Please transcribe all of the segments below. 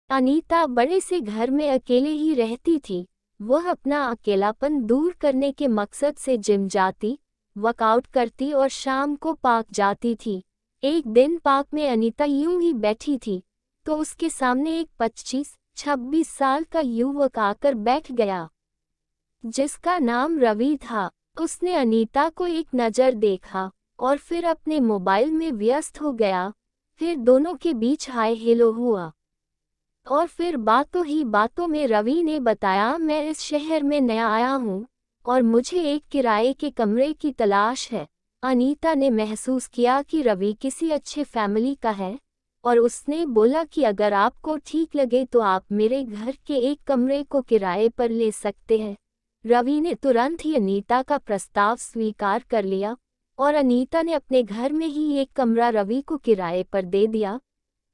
अनीता बड़े से घर में अकेले ही रहती थी। वह अपना अकेलापन दूर करने के मकसद से जिम जाती, वर्कआउट करती और शाम को पार्क जाती थी। एक दिन पार्क में अनीता यूं ही बैठी थी तो उसके सामने एक 25-26 साल का युवक आकर बैठ गया, जिसका नाम रवि था। उसने अनीता को एक नज़र देखा और फिर अपने मोबाइल में व्यस्त हो गया। फिर दोनों के बीच हाय हेलो हुआ और फिर बातों ही बातों में रवि ने बताया, मैं इस शहर में नया आया हूँ और मुझे एक किराए के कमरे की तलाश है। अनीता ने महसूस किया कि रवि किसी अच्छे फैमिली का है और उसने बोला कि अगर आपको ठीक लगे तो आप मेरे घर के एक कमरे को किराए पर ले सकते हैं। रवि ने तुरंत ही अनीता का प्रस्ताव स्वीकार कर लिया और अनीता ने अपने घर में ही एक कमरा रवि को किराए पर दे दिया।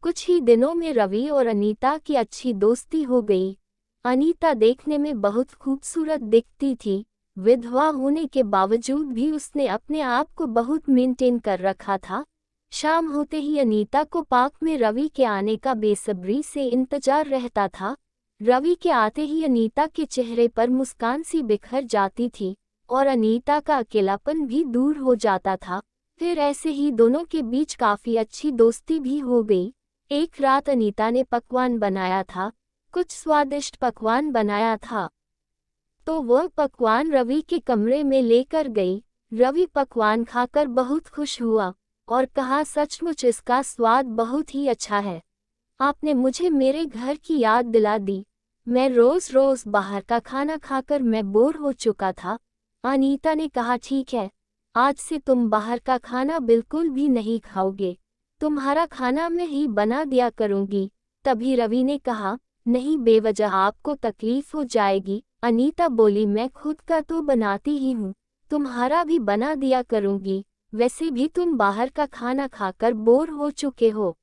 कुछ ही दिनों में रवि और अनीता की अच्छी दोस्ती हो गई। अनीता देखने में बहुत खूबसूरत दिखती थी। विधवा होने के बावजूद भी उसने अपने आप को बहुत मेंटेन कर रखा था। शाम होते ही अनीता को पार्क में रवि के आने का बेसब्री से इंतजार रहता था। रवि के आते ही अनीता के चेहरे पर मुस्कान सी बिखर जाती थी और अनीता का अकेलापन भी दूर हो जाता था। फिर ऐसे ही दोनों के बीच काफ़ी अच्छी दोस्ती भी हो गई। एक रात अनीता ने पकवान बनाया था, कुछ स्वादिष्ट पकवान बनाया था, तो वह पकवान रवि के कमरे में लेकर गई। रवि पकवान खाकर बहुत खुश हुआ और कहा, सचमुच इसका स्वाद बहुत ही अच्छा है। आपने मुझे मेरे घर की याद दिला दी। मैं रोज रोज बाहर का खाना खाकर मैं बोर हो चुका था। अनीता ने कहा, ठीक है, आज से तुम बाहर का खाना बिल्कुल भी नहीं खाओगे। तुम्हारा खाना मैं ही बना दिया करूंगी। तभी रवि ने कहा, नहीं, बेवजह आपको तकलीफ हो जाएगी। अनीता बोली, मैं खुद का तो बनाती ही हूँ, तुम्हारा भी बना दिया करूंगी। वैसे भी तुम बाहर का खाना खाकर बोर हो चुके हो।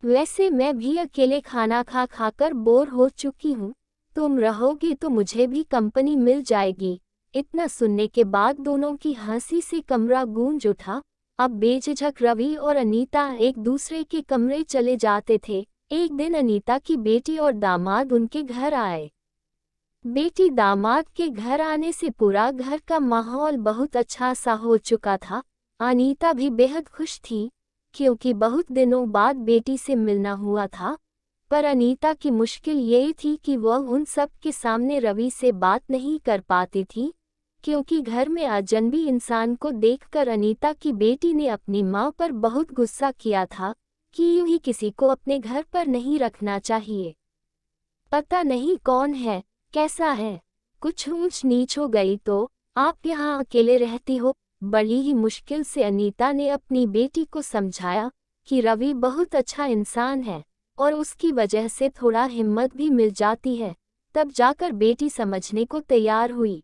वैसे मैं भी अकेले खाना खा खाकर बोर हो चुकी हूँ। तुम रहोगी तो मुझे भी कंपनी मिल जाएगी। इतना सुनने के बाद दोनों की हंसी से कमरा गूंज उठा। अब बेझिझक रवि और अनीता एक दूसरे के कमरे चले जाते थे। एक दिन अनीता की बेटी और दामाद उनके घर आए। बेटी दामाद के घर आने से पूरा घर का माहौल बहुत अच्छा सा हो चुका था। अनीता भी बेहद खुश थी क्योंकि बहुत दिनों बाद बेटी से मिलना हुआ था। पर अनीता की मुश्किल ये थी कि वह उन सब के सामने रवि से बात नहीं कर पाती थी, क्योंकि घर में अजनबी इंसान को देखकर अनीता की बेटी ने अपनी माँ पर बहुत गुस्सा किया था कि यूं ही किसी को अपने घर पर नहीं रखना चाहिए। पता नहीं कौन है, कैसा है, कुछ ऊंच नीच हो गई तो आप यहाँ अकेले रहती हो। बड़ी ही मुश्किल से अनीता ने अपनी बेटी को समझाया कि रवि बहुत अच्छा इंसान है और उसकी वजह से थोड़ा हिम्मत भी मिल जाती है। तब जाकर बेटी समझने को तैयार हुई।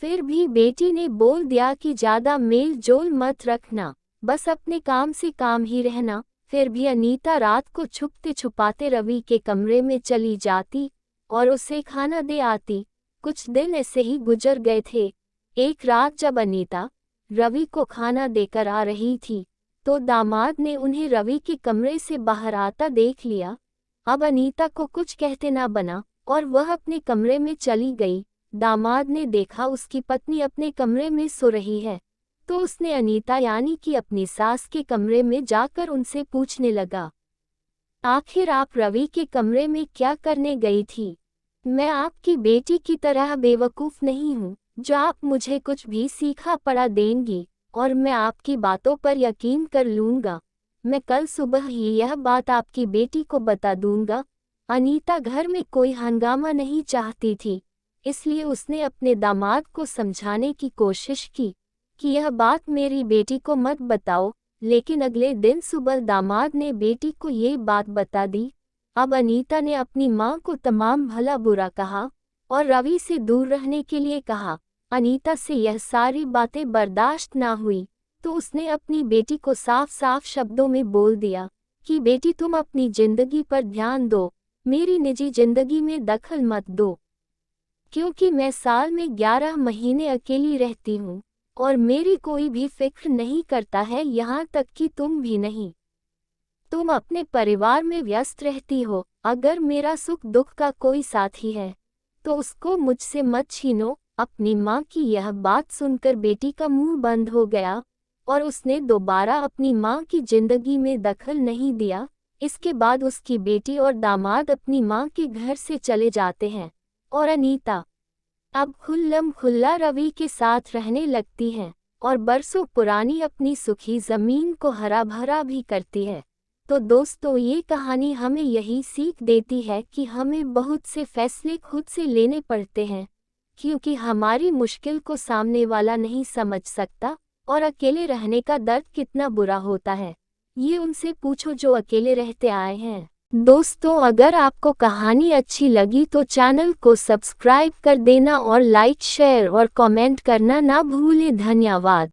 फिर भी बेटी ने बोल दिया कि ज़्यादा मेल जोल मत रखना, बस अपने काम से काम ही रहना। फिर भी अनीता रात को छुपते छुपाते रवि के कमरे में चली जाती और उसे खाना दे आती। कुछ दिन ऐसे ही गुजर गए थे। एक रात जब अनीता रवि को खाना देकर आ रही थी तो दामाद ने उन्हें रवि के कमरे से बाहर आता देख लिया। अब अनीता को कुछ कहते ना बना और वह अपने कमरे में चली गई। दामाद ने देखा उसकी पत्नी अपने कमरे में सो रही है तो उसने अनीता यानी कि अपनी सास के कमरे में जाकर उनसे पूछने लगा, आखिर आप रवि के कमरे में क्या करने गई थी? मैं आपकी बेटी की तरह बेवकूफ़ नहीं हूँ जो आप मुझे कुछ भी सीखा पढ़ा देंगी और मैं आपकी बातों पर यकीन कर लूँगा। मैं कल सुबह ही यह बात आपकी बेटी को बता दूँगा। अनीता घर में कोई हंगामा नहीं चाहती थी, इसलिए उसने अपने दामाद को समझाने की कोशिश की कि यह बात मेरी बेटी को मत बताओ, लेकिन अगले दिन सुबह दामाद ने बेटी को ये बात बता दी। अब अनीता ने अपनी माँ को तमाम भला बुरा कहा और रवि से दूर रहने के लिए कहा। अनीता से यह सारी बातें बर्दाश्त ना हुई तो उसने अपनी बेटी को साफ साफ शब्दों में बोल दिया कि बेटी, तुम अपनी जिंदगी पर ध्यान दो, मेरी निजी जिंदगी में दखल मत दो, क्योंकि मैं साल में 11 महीने अकेली रहती हूँ और मेरी कोई भी फिक्र नहीं करता है, यहाँ तक कि तुम भी नहीं। तुम अपने परिवार में व्यस्त रहती हो। अगर मेरा सुख दुख का कोई साथी है तो उसको मुझसे मत छीनो। अपनी माँ की यह बात सुनकर बेटी का मुंह बंद हो गया और उसने दोबारा अपनी माँ की जिंदगी में दखल नहीं दिया। इसके बाद उसकी बेटी और दामाद अपनी माँ के घर से चले जाते हैं और अनीता अब खुल्लम खुल्ला रवि के साथ रहने लगती हैं और बरसों पुरानी अपनी सुखी जमीन को हरा भरा भी करती है। तो दोस्तों, ये कहानी हमें यही सीख देती है कि हमें बहुत से फैसले खुद से लेने पड़ते हैं, क्योंकि हमारी मुश्किल को सामने वाला नहीं समझ सकता और अकेले रहने का दर्द कितना बुरा होता है, ये उनसे पूछो जो अकेले रहते आए हैं। दोस्तों, अगर आपको कहानी अच्छी लगी तो चैनल को सब्सक्राइब कर देना और लाइक शेयर और कमेंट करना ना भूलें। धन्यवाद।